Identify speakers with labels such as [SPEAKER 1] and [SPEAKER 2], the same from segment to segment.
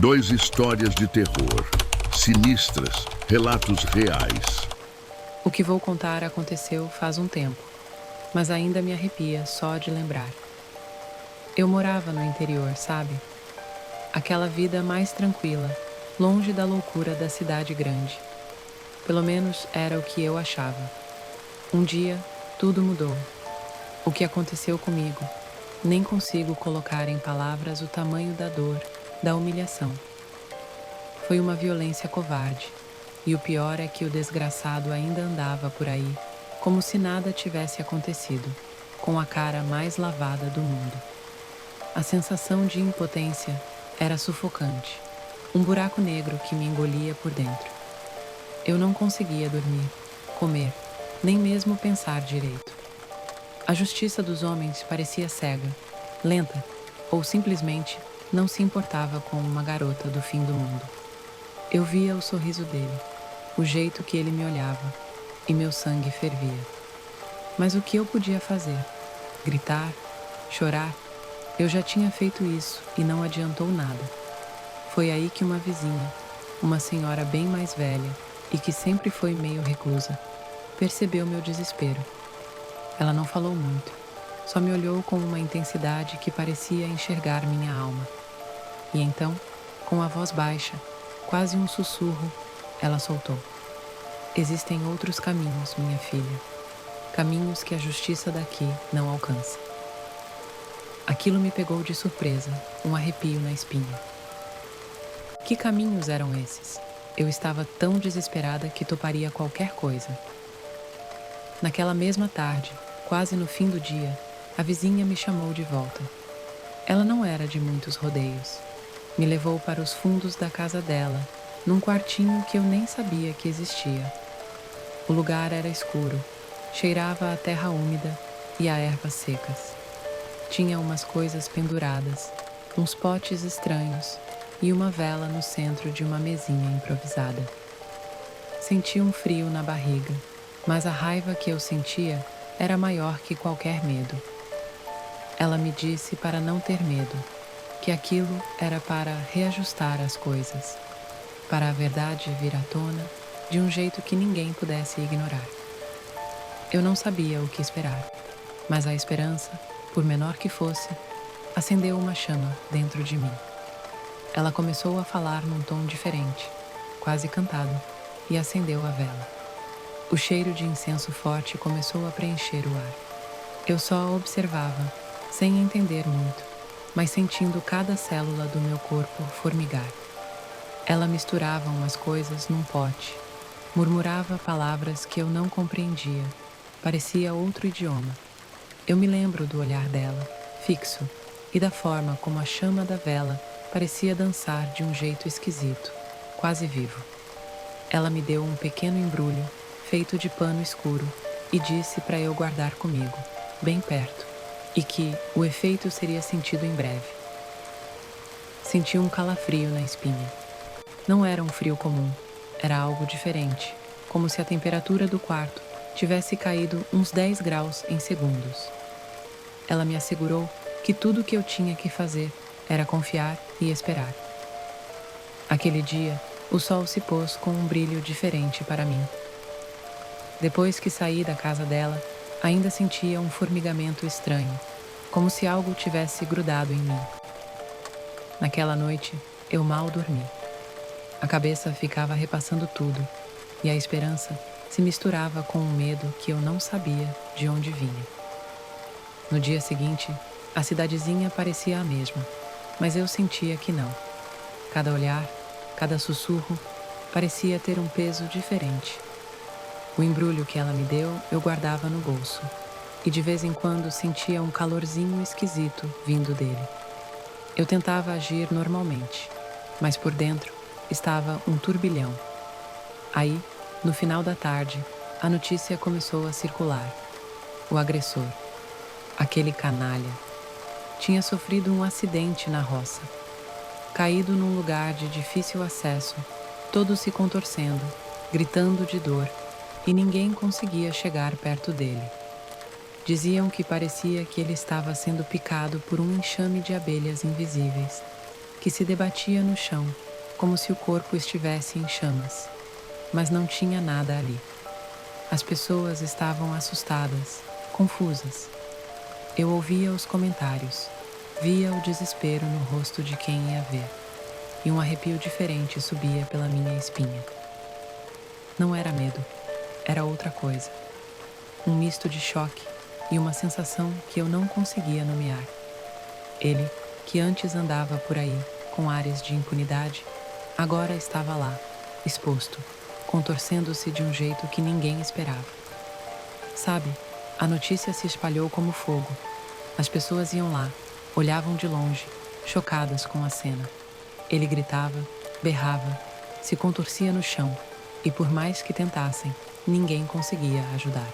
[SPEAKER 1] Dois histórias de terror, sinistras, relatos reais.
[SPEAKER 2] O que vou contar aconteceu faz um tempo, mas ainda me arrepia só de lembrar. Eu morava no interior, sabe? Aquela vida mais tranquila, longe da loucura da cidade grande. Pelo menos era o que eu achava. Um dia, tudo mudou. O que aconteceu comigo? Nem consigo colocar em palavras o tamanho da dor, da humilhação. Foi uma violência covarde, e o pior é que o desgraçado ainda andava por aí, como se nada tivesse acontecido, com a cara mais lavada do mundo. A sensação de impotência era sufocante, um buraco negro que me engolia por dentro. Eu não conseguia dormir, comer, nem mesmo pensar direito. A justiça dos homens parecia cega, lenta, ou simplesmente não se importava com uma garota do fim do mundo. Eu via o sorriso dele, o jeito que ele me olhava, e meu sangue fervia. Mas o que eu podia fazer? Gritar? Chorar? Eu já tinha feito isso e não adiantou nada. Foi aí que uma vizinha, uma senhora bem mais velha e que sempre foi meio reclusa, percebeu meu desespero. Ela não falou muito, só me olhou com uma intensidade que parecia enxergar minha alma. E então, com a voz baixa, quase um sussurro, ela soltou: "Existem outros caminhos, minha filha. Caminhos que a justiça daqui não alcança." Aquilo me pegou de surpresa, um arrepio na espinha. Que caminhos eram esses? Eu estava tão desesperada que toparia qualquer coisa. Naquela mesma tarde, quase no fim do dia, a vizinha me chamou de volta. Ela não era de muitos rodeios. Me levou para os fundos da casa dela, num quartinho que eu nem sabia que existia. O lugar era escuro, cheirava a terra úmida e a ervas secas. Tinha umas coisas penduradas, uns potes estranhos e uma vela no centro de uma mesinha improvisada. Senti um frio na barriga, mas a raiva que eu sentia era maior que qualquer medo. Ela me disse para não ter medo, que aquilo era para reajustar as coisas, para a verdade vir à tona de um jeito que ninguém pudesse ignorar. Eu não sabia o que esperar, mas a esperança, por menor que fosse, acendeu uma chama dentro de mim. Ela começou a falar num tom diferente, quase cantado, e acendeu a vela. O cheiro de incenso forte começou a preencher o ar. Eu só observava, sem entender muito, mas sentindo cada célula do meu corpo formigar. Ela misturava umas coisas num pote, murmurava palavras que eu não compreendia, parecia outro idioma. Eu me lembro do olhar dela, fixo, e da forma como a chama da vela parecia dançar de um jeito esquisito, quase vivo. Ela me deu um pequeno embrulho, feito de pano escuro, e disse para eu guardar comigo, bem perto, e que o efeito seria sentido em breve. Senti um calafrio na espinha. Não era um frio comum, era algo diferente, como se a temperatura do quarto tivesse caído uns 10 graus em segundos. Ela me assegurou que tudo o que eu tinha que fazer era confiar e esperar. Aquele dia, o sol se pôs com um brilho diferente para mim. Depois que saí da casa dela, ainda sentia um formigamento estranho, como se algo tivesse grudado em mim. Naquela noite, eu mal dormi. A cabeça ficava repassando tudo, e a esperança se misturava com um medo que eu não sabia de onde vinha. No dia seguinte, a cidadezinha parecia a mesma, mas eu sentia que não. Cada olhar, cada sussurro, parecia ter um peso diferente. O embrulho que ela me deu, eu guardava no bolso, e de vez em quando sentia um calorzinho esquisito vindo dele. Eu tentava agir normalmente, mas por dentro estava um turbilhão. Aí, no final da tarde, a notícia começou a circular. O agressor, aquele canalha, tinha sofrido um acidente na roça. Caído num lugar de difícil acesso, todo se contorcendo, gritando de dor, e ninguém conseguia chegar perto dele. Diziam que parecia que ele estava sendo picado por um enxame de abelhas invisíveis. que se debatia no chão, como se o corpo estivesse em chamas. Mas não tinha nada ali. As pessoas estavam assustadas, confusas. Eu ouvia os comentários, via o desespero no rosto de quem ia ver, e um arrepio diferente subia pela minha espinha. Não era medo, era outra coisa. Um misto de choque e uma sensação que eu não conseguia nomear. Ele, que antes andava por aí, com ares de impunidade, agora estava lá, exposto, contorcendo-se de um jeito que ninguém esperava. Sabe, a notícia se espalhou como fogo. As pessoas iam lá, olhavam de longe, chocadas com a cena. Ele gritava, berrava, se contorcia no chão, e por mais que tentassem, ninguém conseguia ajudar.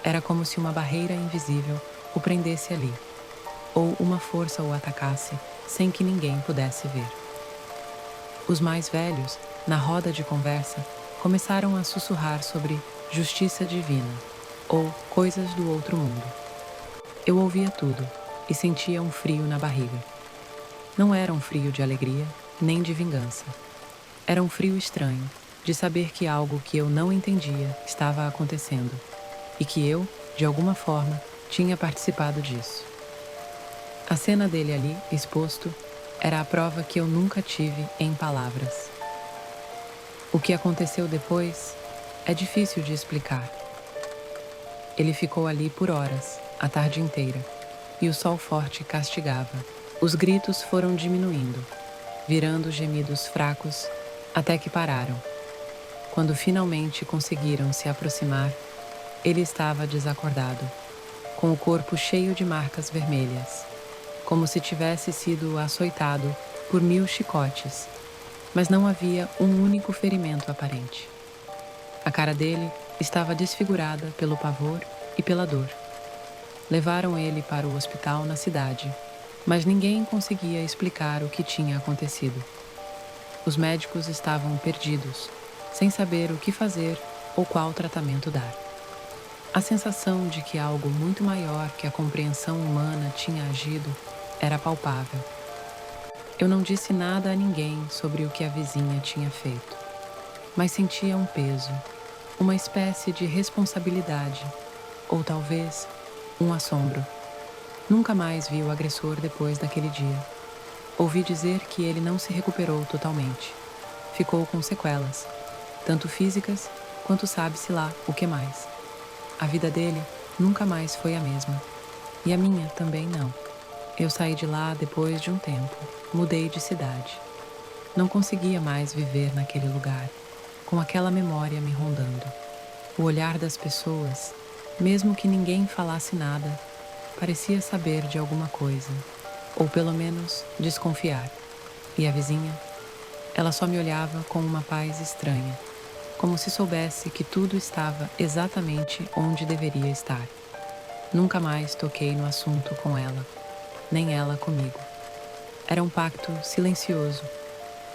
[SPEAKER 2] Era como se uma barreira invisível o prendesse ali, ou uma força o atacasse sem que ninguém pudesse ver. Os mais velhos, na roda de conversa, começaram a sussurrar sobre justiça divina ou coisas do outro mundo. Eu ouvia tudo e sentia um frio na barriga. Não era um frio de alegria, nem de vingança. Era um frio estranho, de saber que algo que eu não entendia estava acontecendo e que eu, de alguma forma, tinha participado disso. A cena dele ali, exposto, era a prova que eu nunca tive em palavras. O que aconteceu depois é difícil de explicar. Ele ficou ali por horas, a tarde inteira, e o sol forte castigava. Os gritos foram diminuindo, virando gemidos fracos, até que pararam. Quando finalmente conseguiram se aproximar, ele estava desacordado, com o corpo cheio de marcas vermelhas, como se tivesse sido açoitado por 1000 chicotes, mas não havia um único ferimento aparente. A cara dele estava desfigurada pelo pavor e pela dor. Levaram ele para o hospital na cidade, mas ninguém conseguia explicar o que tinha acontecido. Os médicos estavam perdidos, sem saber o que fazer ou qual tratamento dar. A sensação de que algo muito maior que a compreensão humana tinha agido era palpável. Eu não disse nada a ninguém sobre o que a vizinha tinha feito, mas sentia um peso, uma espécie de responsabilidade, ou talvez um assombro. Nunca mais vi o agressor depois daquele dia. Ouvi dizer que ele não se recuperou totalmente. Ficou com sequelas, tanto físicas quanto sabe-se lá o que mais. A vida dele nunca mais foi a mesma. E a minha também não. Eu saí de lá depois de um tempo. Mudei de cidade. Não conseguia mais viver naquele lugar, com aquela memória me rondando. O olhar das pessoas, mesmo que ninguém falasse nada, parecia saber de alguma coisa, ou pelo menos desconfiar. E a vizinha? Ela só me olhava com uma paz estranha, como se soubesse que tudo estava exatamente onde deveria estar. Nunca mais toquei no assunto com ela, nem ela comigo. Era um pacto silencioso.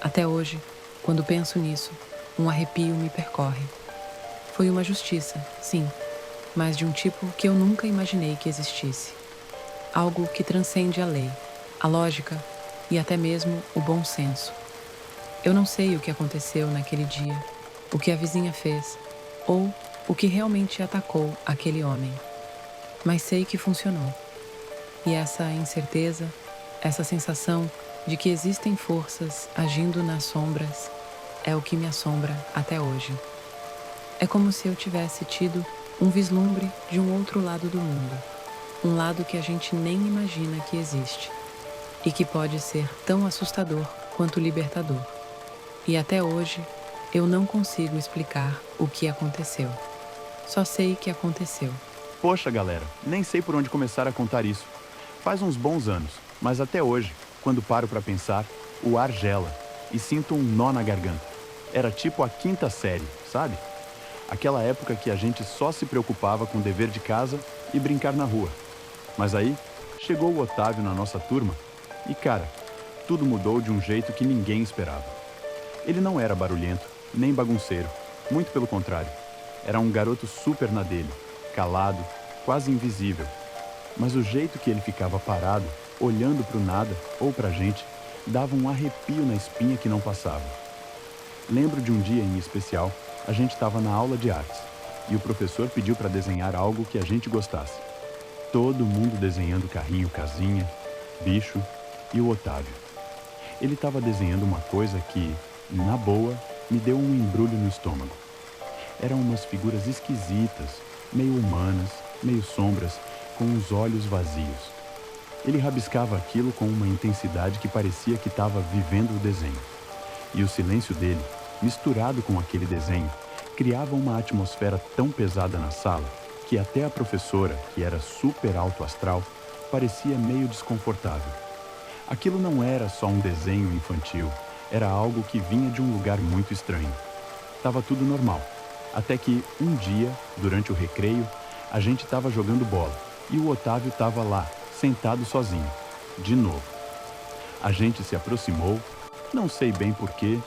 [SPEAKER 2] Até hoje, quando penso nisso, um arrepio me percorre. Foi uma justiça, sim, mas de um tipo que eu nunca imaginei que existisse. Algo que transcende a lei, a lógica e até mesmo o bom senso. Eu não sei o que aconteceu naquele dia, o que a vizinha fez, ou o que realmente atacou aquele homem. Mas sei que funcionou. E essa incerteza, essa sensação de que existem forças agindo nas sombras, é o que me assombra até hoje. É como se eu tivesse tido um vislumbre de um outro lado do mundo, um lado que a gente nem imagina que existe, e que pode ser tão assustador quanto libertador. E até hoje, eu não consigo explicar o que aconteceu. Só sei que aconteceu.
[SPEAKER 3] Poxa, galera, nem sei por onde começar a contar isso. Faz uns bons anos, mas até hoje, quando paro pra pensar, o ar gela e sinto um nó na garganta. Era tipo a 5ª série, sabe? Aquela época que a gente só se preocupava com o dever de casa e brincar na rua. Mas aí, chegou o Otávio na nossa turma e, cara, tudo mudou de um jeito que ninguém esperava. Ele não era barulhento, nem bagunceiro, muito pelo contrário. Era um garoto super na dele, calado, quase invisível. Mas o jeito que ele ficava parado, olhando pro nada ou pra gente, dava um arrepio na espinha que não passava. Lembro de um dia em especial, a gente estava na aula de artes e o professor pediu para desenhar algo que a gente gostasse. Todo mundo desenhando carrinho, casinha, bicho e o Otávio. Ele estava desenhando uma coisa que, na boa, me deu um embrulho no estômago. Eram umas figuras esquisitas, meio humanas, meio sombras, com os olhos vazios. Ele rabiscava aquilo com uma intensidade que parecia que estava vivendo o desenho. E o silêncio dele, misturado com aquele desenho, criava uma atmosfera tão pesada na sala que até a professora, que era super alto astral, parecia meio desconfortável. Aquilo não era só um desenho infantil, era algo que vinha de um lugar muito estranho. Tava tudo normal, até que um dia, durante o recreio, a gente estava jogando bola e o Otávio estava lá, sentado sozinho, de novo. A gente se aproximou, não sei bem porquê,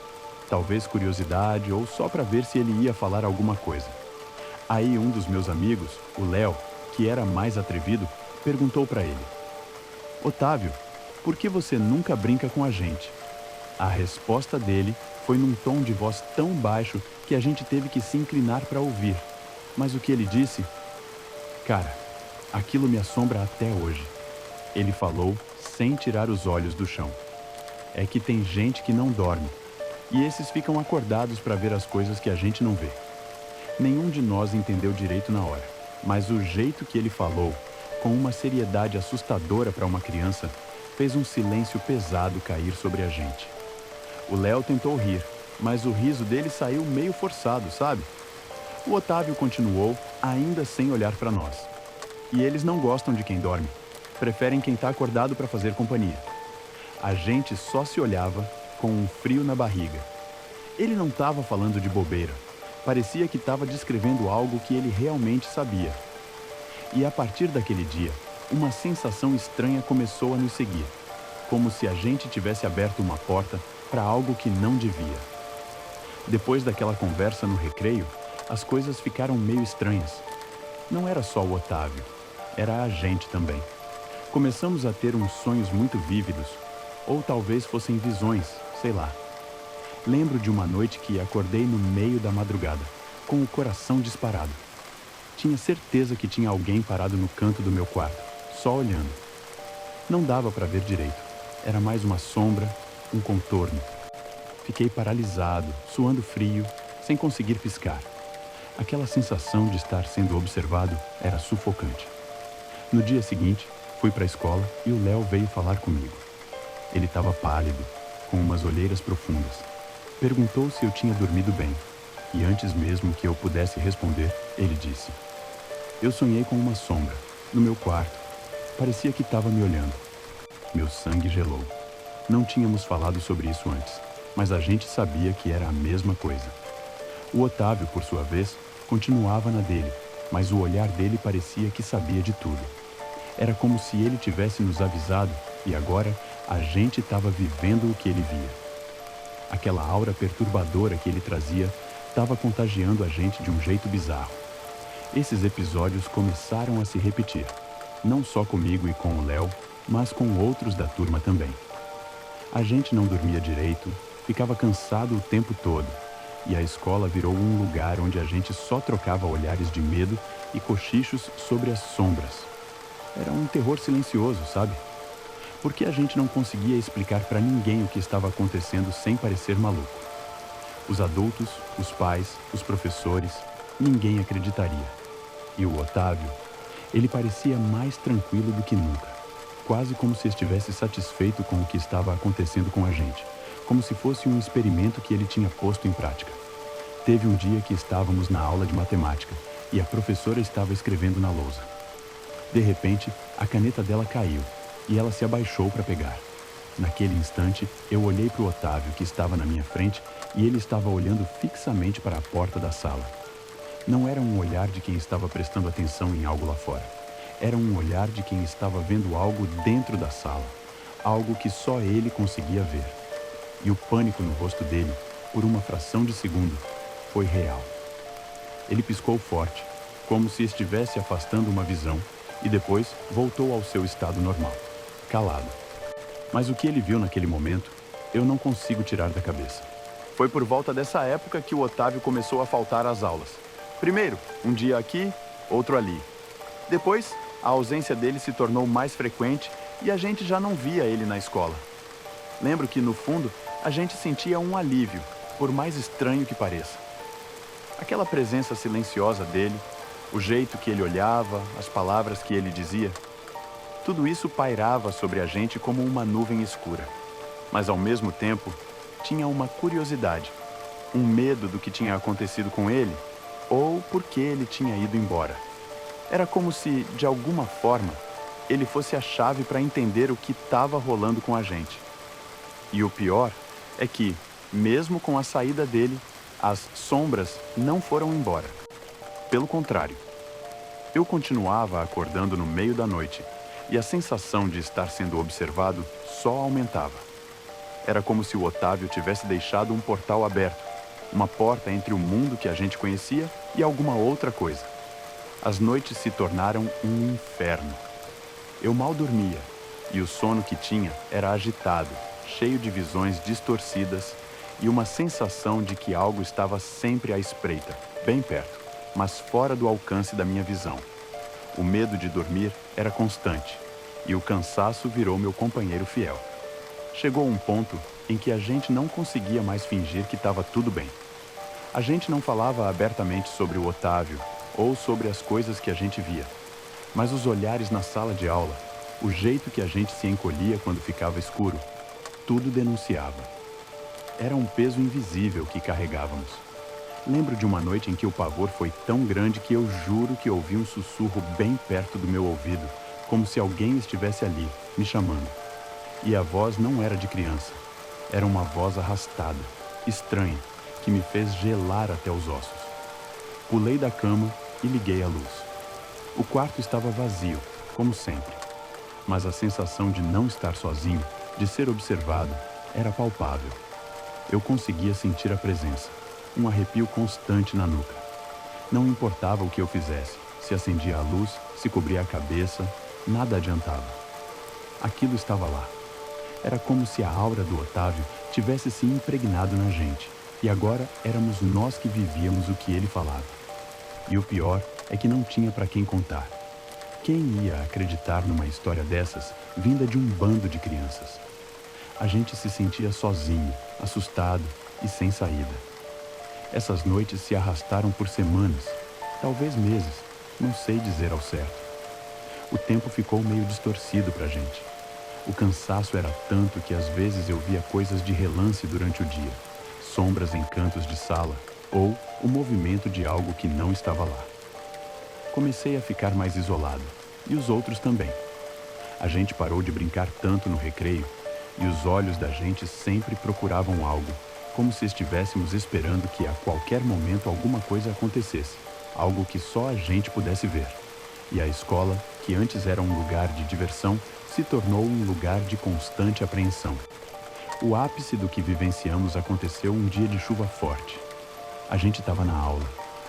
[SPEAKER 3] talvez curiosidade ou só para ver se ele ia falar alguma coisa. Aí um dos meus amigos, o Léo, que era mais atrevido, perguntou para ele: Otávio, por que você nunca brinca com a gente? A resposta dele foi num tom de voz tão baixo que a gente teve que se inclinar para ouvir. Mas o que ele disse? Cara, aquilo me assombra até hoje. Ele falou sem tirar os olhos do chão. É que tem gente que não dorme, e esses ficam acordados para ver as coisas que a gente não vê. Nenhum de nós entendeu direito na hora, mas o jeito que ele falou, com uma seriedade assustadora para uma criança, fez um silêncio pesado cair sobre a gente. O Léo tentou rir, mas o riso dele saiu meio forçado, sabe? O Otávio continuou, ainda sem olhar para nós. E eles não gostam de quem dorme, preferem quem está acordado para fazer companhia. A gente só se olhava com um frio na barriga. Ele não estava falando de bobeira, parecia que estava descrevendo algo que ele realmente sabia. E a partir daquele dia, uma sensação estranha começou a nos seguir, como se a gente tivesse aberto uma porta para algo que não devia. Depois daquela conversa no recreio, as coisas ficaram meio estranhas. Não era só o Otávio, era a gente também. Começamos a ter uns sonhos muito vívidos, ou talvez fossem visões, sei lá. Lembro de uma noite que acordei no meio da madrugada, com o coração disparado. Tinha certeza que tinha alguém parado no canto do meu quarto, só olhando. Não dava para ver direito. Era mais uma sombra, um contorno. Fiquei paralisado, suando frio, sem conseguir piscar. Aquela sensação de estar sendo observado era sufocante. No dia seguinte, fui para a escola e o Léo veio falar comigo. Ele estava pálido, com umas olheiras profundas. Perguntou se eu tinha dormido bem. E antes mesmo que eu pudesse responder, ele disse: Eu sonhei com uma sombra, no meu quarto. Parecia que estava me olhando. Meu sangue gelou. Não tínhamos falado sobre isso antes, mas a gente sabia que era a mesma coisa. O Otávio, por sua vez, continuava na dele, mas o olhar dele parecia que sabia de tudo. Era como se ele tivesse nos avisado e agora a gente estava vivendo o que ele via. Aquela aura perturbadora que ele trazia estava contagiando a gente de um jeito bizarro. Esses episódios começaram a se repetir, não só comigo e com o Léo, mas com outros da turma também. A gente não dormia direito, ficava cansado o tempo todo, e a escola virou um lugar onde a gente só trocava olhares de medo e cochichos sobre as sombras. Era um terror silencioso, sabe? Porque a gente não conseguia explicar para ninguém o que estava acontecendo sem parecer maluco. Os adultos, os pais, os professores, ninguém acreditaria. E o Otávio, ele parecia mais tranquilo do que nunca, quase como se estivesse satisfeito com o que estava acontecendo com a gente, como se fosse um experimento que ele tinha posto em prática. Teve um dia que estávamos na aula de matemática e a professora estava escrevendo na lousa. De repente, a caneta dela caiu e ela se abaixou para pegar. Naquele instante, eu olhei para o Otávio, que estava na minha frente, e ele estava olhando fixamente para a porta da sala. Não era um olhar de quem estava prestando atenção em algo lá fora. Era um olhar de quem estava vendo algo dentro da sala, algo que só ele conseguia ver. E o pânico no rosto dele, por uma fração de segundo, foi real. Ele piscou forte, como se estivesse afastando uma visão, e depois voltou ao seu estado normal, calado. Mas o que ele viu naquele momento, eu não consigo tirar da cabeça. Foi por volta dessa época que o Otávio começou a faltar às aulas. Primeiro, um dia aqui, outro ali. Depois, a ausência dele se tornou mais frequente e a gente já não via ele na escola. Lembro que, no fundo, a gente sentia um alívio, por mais estranho que pareça. Aquela presença silenciosa dele, o jeito que ele olhava, as palavras que ele dizia, tudo isso pairava sobre a gente como uma nuvem escura. Mas, ao mesmo tempo, tinha uma curiosidade, um medo do que tinha acontecido com ele ou por que ele tinha ido embora. Era como se, de alguma forma, ele fosse a chave para entender o que estava rolando com a gente. E o pior é que, mesmo com a saída dele, as sombras não foram embora. Pelo contrário, eu continuava acordando no meio da noite e a sensação de estar sendo observado só aumentava. Era como se o Otávio tivesse deixado um portal aberto, uma porta entre o mundo que a gente conhecia e alguma outra coisa. As noites se tornaram um inferno. Eu mal dormia e o sono que tinha era agitado, cheio de visões distorcidas e uma sensação de que algo estava sempre à espreita, bem perto, mas fora do alcance da minha visão. O medo de dormir era constante e o cansaço virou meu companheiro fiel. Chegou um ponto em que a gente não conseguia mais fingir que estava tudo bem. A gente não falava abertamente sobre o Otávio ou sobre as coisas que a gente via, mas os olhares na sala de aula, o jeito que a gente se encolhia quando ficava escuro, tudo denunciava. Era um peso invisível que carregávamos. Lembro de uma noite em que o pavor foi tão grande que eu juro que ouvi um sussurro bem perto do meu ouvido, como se alguém estivesse ali, me chamando. E a voz não era de criança. Era uma voz arrastada, estranha, que me fez gelar até os ossos. Pulei da cama e liguei a luz. O quarto estava vazio, como sempre. Mas a sensação de não estar sozinho, de ser observado, era palpável. Eu conseguia sentir a presença, um arrepio constante na nuca. Não importava o que eu fizesse, se acendia a luz, se cobria a cabeça, nada adiantava. Aquilo estava lá. Era como se a aura do Otávio tivesse se impregnado na gente, e agora éramos nós que vivíamos o que ele falava. E o pior é que não tinha para quem contar. Quem ia acreditar numa história dessas vinda de um bando de crianças? A gente se sentia sozinho, assustado e sem saída. Essas noites se arrastaram por semanas, talvez meses, não sei dizer ao certo. O tempo ficou meio distorcido pra gente. O cansaço era tanto que às vezes eu via coisas de relance durante o dia, sombras em cantos de sala ou o movimento de algo que não estava lá. Comecei a ficar mais isolado, e os outros também. A gente parou de brincar tanto no recreio, e os olhos da gente sempre procuravam algo, como se estivéssemos esperando que a qualquer momento alguma coisa acontecesse, algo que só a gente pudesse ver. E a escola, que antes era um lugar de diversão, se tornou um lugar de constante apreensão. O ápice do que vivenciamos aconteceu um dia de chuva forte. A gente estava na aula,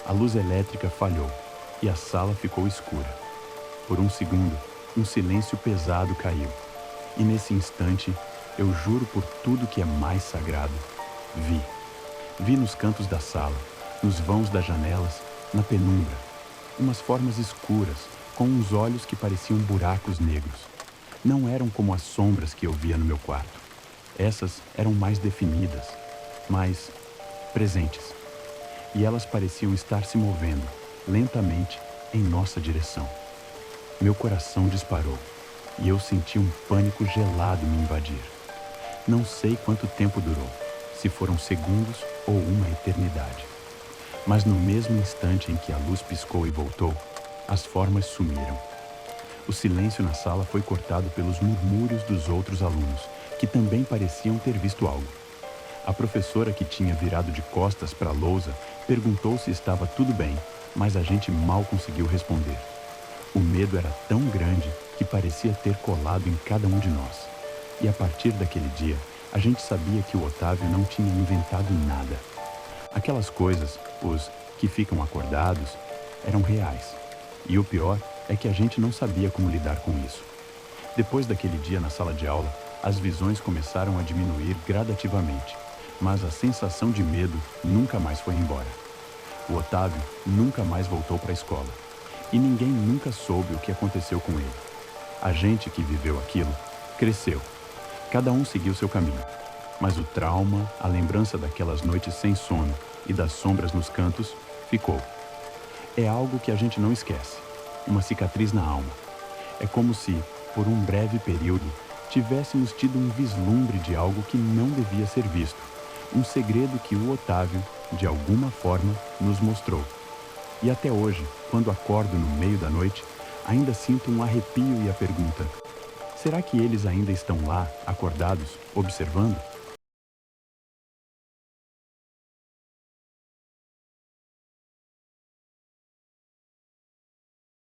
[SPEAKER 3] a luz elétrica falhou e a sala ficou escura. Por um segundo, um silêncio pesado caiu. E nesse instante, eu juro por tudo que é mais sagrado, vi nos cantos da sala, nos vãos das janelas, na penumbra, umas formas escuras, com uns olhos que pareciam buracos negros. Não eram como as sombras que eu via no meu quarto. Essas eram mais definidas, mais presentes. E elas pareciam estar se movendo, lentamente, em nossa direção. Meu coração disparou e eu senti um pânico gelado me invadir. Não sei quanto tempo durou, se foram segundos ou uma eternidade. Mas no mesmo instante em que a luz piscou e voltou, as formas sumiram. O silêncio na sala foi cortado pelos murmúrios dos outros alunos, que também pareciam ter visto algo. A professora, que tinha virado de costas para a lousa, perguntou se estava tudo bem, mas a gente mal conseguiu responder. O medo era tão grande que parecia ter colado em cada um de nós. E a partir daquele dia, a gente sabia que o Otávio não tinha inventado nada. Aquelas coisas, os que ficam acordados, eram reais. E o pior é que a gente não sabia como lidar com isso. Depois daquele dia na sala de aula, As visões começaram a diminuir gradativamente, mas a sensação de medo nunca mais foi embora. O Otávio nunca mais voltou para a escola, e ninguém nunca soube o que aconteceu com ele. A gente que viveu aquilo cresceu. Cada um seguiu seu caminho, mas o trauma, a lembrança daquelas noites sem sono e das sombras nos cantos ficou. É algo que a gente não esquece, uma cicatriz na alma. É como se, por um breve período, tivéssemos tido um vislumbre de algo que não devia ser visto, um segredo que o Otávio, de alguma forma, nos mostrou. E até hoje, quando acordo no meio da noite, ainda sinto um arrepio e a pergunta: será que eles ainda estão lá, acordados, observando?